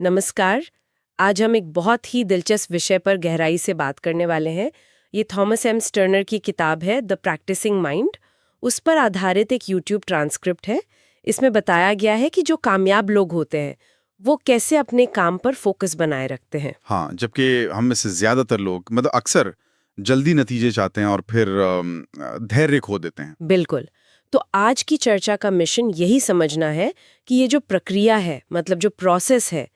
नमस्कार। आज हम एक बहुत ही दिलचस्प विषय पर गहराई से बात करने वाले हैं। ये थॉमस एम स्टर्नर की किताब है द प्रैक्टिसिंग माइंड। उस पर आधारित एक यूट्यूब ट्रांसक्रिप्ट है। इसमें बताया गया है कि जो कामयाब लोग होते हैं वो कैसे अपने काम पर फोकस बनाए रखते हैं। हाँ, जबकि हम में से ज्यादातर लोग मतलब अक्सर जल्दी नतीजे चाहते हैं और फिर धैर्य खो देते हैं। बिल्कुल। तो आज की चर्चा का मिशन यही समझना है कि ये जो प्रक्रिया है, मतलब जो प्रोसेस है,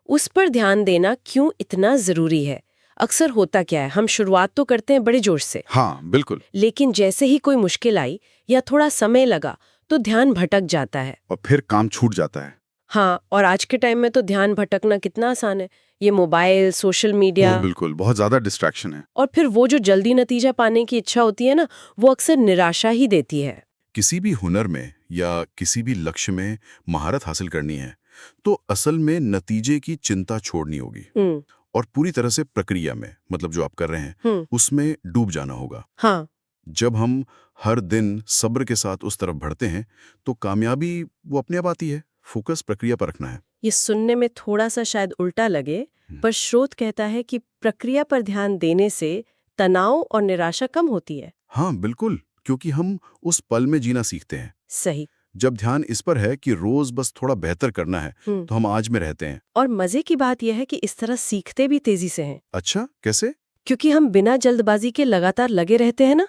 उस पर ध्यान देना क्यों इतना जरूरी है। अक्सर होता क्या है, हम शुरुआत तो करते हैं बड़े जोश से, हाँ, बिल्कुल। लेकिन जैसे ही कोई मुश्किल आई या थोड़ा समय लगा तो ध्यान भटक जाता है। और फिर काम छूट जाता है। हाँ, और आज के टाइम में तो ध्यान भटकना कितना आसान है। ये मोबाइल, सोशल मीडिया, बिल्कुल, बहुत ज्यादा डिस्ट्रैक्शन है। और फिर वो जो जल्दी नतीजा पाने की इच्छा होती है ना, वो अक्सर निराशा ही देती है। किसी भी हुनर में या किसी भी लक्ष्य में महारत हासिल करनी है तो असल में नतीजे की चिंता छोड़नी होगी हम्म। और पूरी तरह से प्रक्रिया में मतलब जो आप कर रहे हैं उसमें डूब जाना होगा। हाँ। जब हम हर दिन सब्र के साथ उस तरफ बढ़ते हैं तो कामयाबी वो अपने आप आती है। फोकस प्रक्रिया पर रखना है। ये सुनने में थोड़ा सा शायद उल्टा लगे, पर स्रोत कहता है कि प्रक्रिया पर ध्यान देने से तनाव और निराशा कम होती है। हाँ बिल्कुल, क्योंकि हम उस पल में जीना सीखते हैं। सही। जब ध्यान इस पर है कि रोज बस थोड़ा बेहतर करना है तो हम आज में रहते हैं। और मजे की बात यह है कि इस तरह सीखते भी तेजी से हैं। अच्छा, कैसे? क्योंकि हम बिना जल्दबाजी के लगातार लगे रहते हैं ना,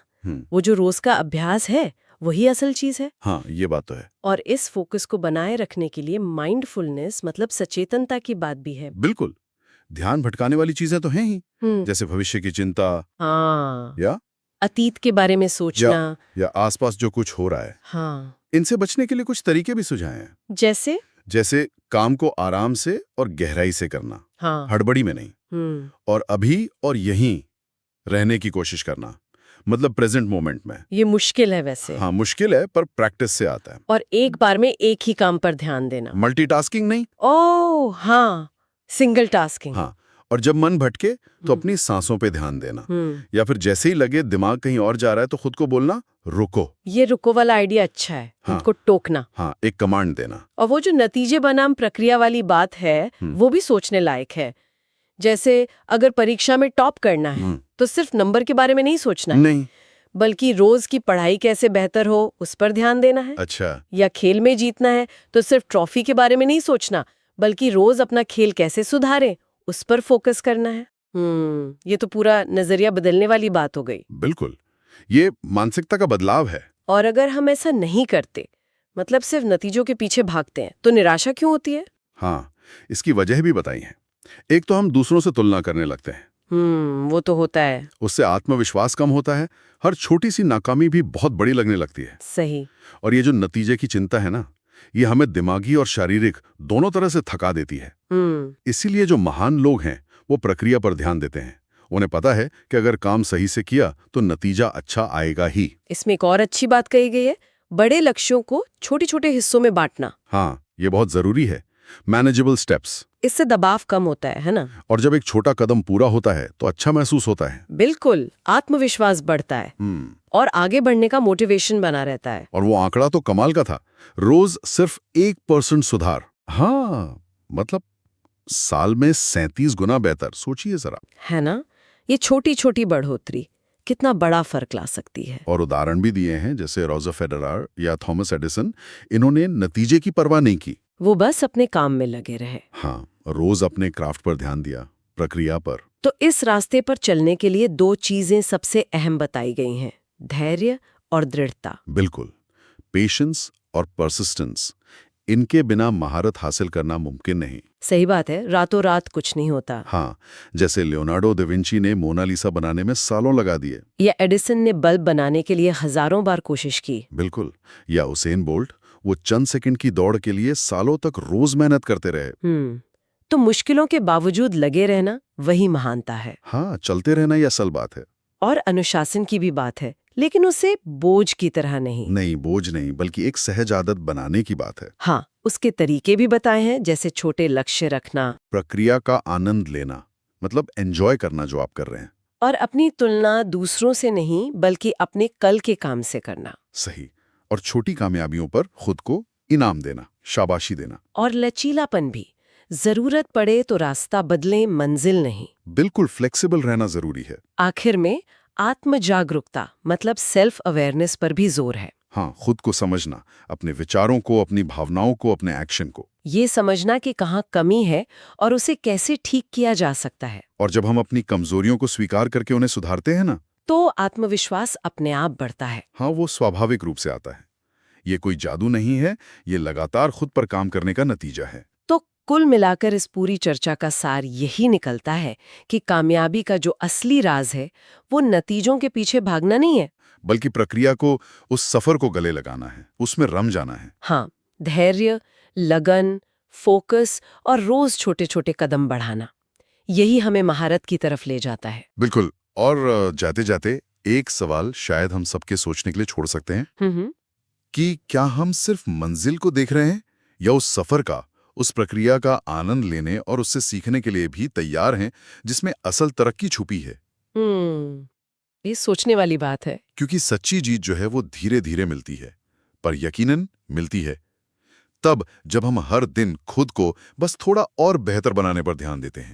वो जो रोज का अभ्यास है वही असल चीज है। हाँ, ये बात तो है। और इस फोकस को बनाए रखने के लिए माइंडफुलनेस मतलब सचेतनता की बात भी है। बिल्कुल, ध्यान भटकाने वाली चीजें तो हैं ही, जैसे भविष्य की चिंता हाँ, या अतीत के बारे में सोचना या आसपास जो कुछ हो रहा है। हाँ। इनसे बचने के लिए कुछ तरीके भी सुझाए हैं। जैसे काम को आराम से और गहराई से करना, हाँ। हड़बड़ी में नहीं, और अभी और यहीं रहने की कोशिश करना, मतलब प्रेजेंट मोमेंट में। ये मुश्किल है वैसे। हाँ, मुश्किल है पर प्रैक्टिस से आता है। और एक बार में एक ही काम पर ध्यान देना, मल्टीटास्किंग नहीं। ओह हाँ, सिंगल टास्किंग। हाँ, और जब मन भटके तो अपनी सांसों पे ध्यान देना, या फिर जैसे ही लगे दिमाग कहीं और जा रहा है तो खुद को बोलना रुको। ये रुको वाला आइडिया अच्छा है। हाँ, खुद को टोकना। हाँ, एक कमांड देना। और वो जो नतीजे बनाम प्रक्रिया वाली बात है वो भी सोचने लायक है। जैसे अगर परीक्षा में टॉप करना है तो सिर्फ नंबर के बारे में नहीं सोचना है, नहीं, बल्कि रोज की पढ़ाई कैसे बेहतर हो उस पर ध्यान देना है। अच्छा, या खेल में जीतना है तो सिर्फ ट्रॉफी के बारे में नहीं सोचना, बल्कि रोज अपना खेल कैसे सुधारें उस पर फोकस करना है। ये तो पूरा नजरिया बदलने वाली बात हो गई। बिल्कुल, ये मानसिकता का बदलाव है। और अगर हम ऐसा नहीं करते, मतलब सिर्फ नतीजों के पीछे भागते हैं, तो निराशा क्यों होती है? हाँ, इसकी वजह भी बताई है। एक तो हम दूसरों से तुलना करने लगते हैं। वो तो होता है। उससे आत्मविश्वास कम होता है। हर छोटी सी नाकामी भी बहुत बड़ी लगने लगती है। सही। और ये जो नतीजे की चिंता है ना, ये हमें दिमागी और शारीरिक दोनों तरह से थका देती है। इसीलिए जो महान लोग हैं वो प्रक्रिया पर ध्यान देते हैं। उन्हें पता है कि अगर काम सही से किया तो नतीजा अच्छा आएगा ही। इसमें एक और अच्छी बात कही गई है, बड़े लक्ष्यों को छोटे छोटे हिस्सों में बांटना। हाँ, ये बहुत जरूरी है। Manageable steps. इससे दबाव कम होता है ना? और जब एक छोटा कदम पूरा होता है तो अच्छा महसूस होता है। बिल्कुल, आत्मविश्वास बढ़ता है और आगे बढ़ने का मोटिवेशन बना रहता है। और वो आंकड़ा तो कमाल का था, रोज सिर्फ 1% सुधार। हाँ, मतलब साल में 37 गुना बेहतर। सोचिए जरा, है ना? ये छोटी छोटी बढ़ोतरी कितना बड़ा फर्क ला सकती है। और उदाहरण भी दिए हैं, जैसे रोजर फेडरर या थॉमस एडिसन। इन्होंने नतीजे की परवाह नहीं की, वो बस अपने काम में लगे रहे। हाँ, रोज अपने क्राफ्ट पर ध्यान दिया, प्रक्रिया पर। तो इस रास्ते पर चलने के लिए दो चीजें सबसे अहम बताई गई हैं, धैर्य और दृढ़ता। बिल्कुल, पेशेंस और परसिस्टेंस। इनके बिना महारत हासिल करना मुमकिन नहीं। सही बात है, रातों रात कुछ नहीं होता। हाँ, जैसे लियोनार्डो दा विंची ने मोनालिसा बनाने में सालों लगा दिए, या एडिसन ने बल्ब बनाने के लिए हजारों बार कोशिश की। बिल्कुल, या उसेन बोल्ट, वो चंद सेकंड की दौड़ के लिए सालों तक रोज मेहनत करते रहे। तो मुश्किलों के बावजूद लगे रहना वही महानता है। हाँ, चलते रहना ये असल बात है। और अनुशासन की भी बात है, लेकिन उसे बोझ की तरह नहीं। नहीं, बोझ नहीं, बल्कि एक सहज आदत बनाने की बात है। हाँ, उसके तरीके भी बताए हैं, जैसे छोटे लक्ष्य रखना, प्रक्रिया का आनंद लेना, मतलब एंजॉय करना जो आप कर रहे हैं। और अपनी तुलना दूसरों से नहीं बल्कि अपने कल के काम से करना। सही। और छोटी कामयाबियों पर खुद को इनाम देना, शाबाशी देना। और लचीलापन भी, जरूरत पड़े तो रास्ता बदलें, मंजिल नहीं। बिल्कुल फ्लेक्सिबल रहना जरूरी है। आखिर में आत्म जागरूकता मतलब सेल्फ अवेयरनेस पर भी जोर है। हाँ, खुद को समझना, अपने विचारों को, अपनी भावनाओं को, अपने एक्शन को। ये समझना कि कहाँ कमी है और उसे कैसे ठीक किया जा सकता है। और जब हम अपनी कमजोरियों को स्वीकार करके उन्हें सुधारते हैं ना, तो आत्मविश्वास अपने आप बढ़ता है। हाँ, वो स्वाभाविक रूप से आता है। ये कोई जादू नहीं है, ये लगातार खुद पर काम करने का नतीजा है। तो कुल मिलाकर इस पूरी चर्चा का सार यही निकलता है कि कामयाबी का जो असली राज है वो नतीजों के पीछे भागना नहीं है, बल्कि प्रक्रिया को, उस सफर को गले लगाना है, उसमें रम जाना है। हाँ, धैर्य, लगन, फोकस और रोज छोटे छोटे कदम बढ़ाना, यही हमें महारत की तरफ ले जाता है। बिल्कुल। और जाते जाते एक सवाल शायद हम सबके सोचने के लिए छोड़ सकते हैं हम्म। कि क्या हम सिर्फ मंजिल को देख रहे हैं या उस सफर का, उस प्रक्रिया का आनंद लेने और उससे सीखने के लिए भी तैयार हैं, जिसमें असल तरक्की छुपी है। ये सोचने वाली बात है। क्योंकि सच्ची जीत जो है वो धीरे धीरे मिलती है, पर यकीनन मिलती है तब जब हम हर दिन खुद को बस थोड़ा और बेहतर बनाने पर ध्यान देते हैं।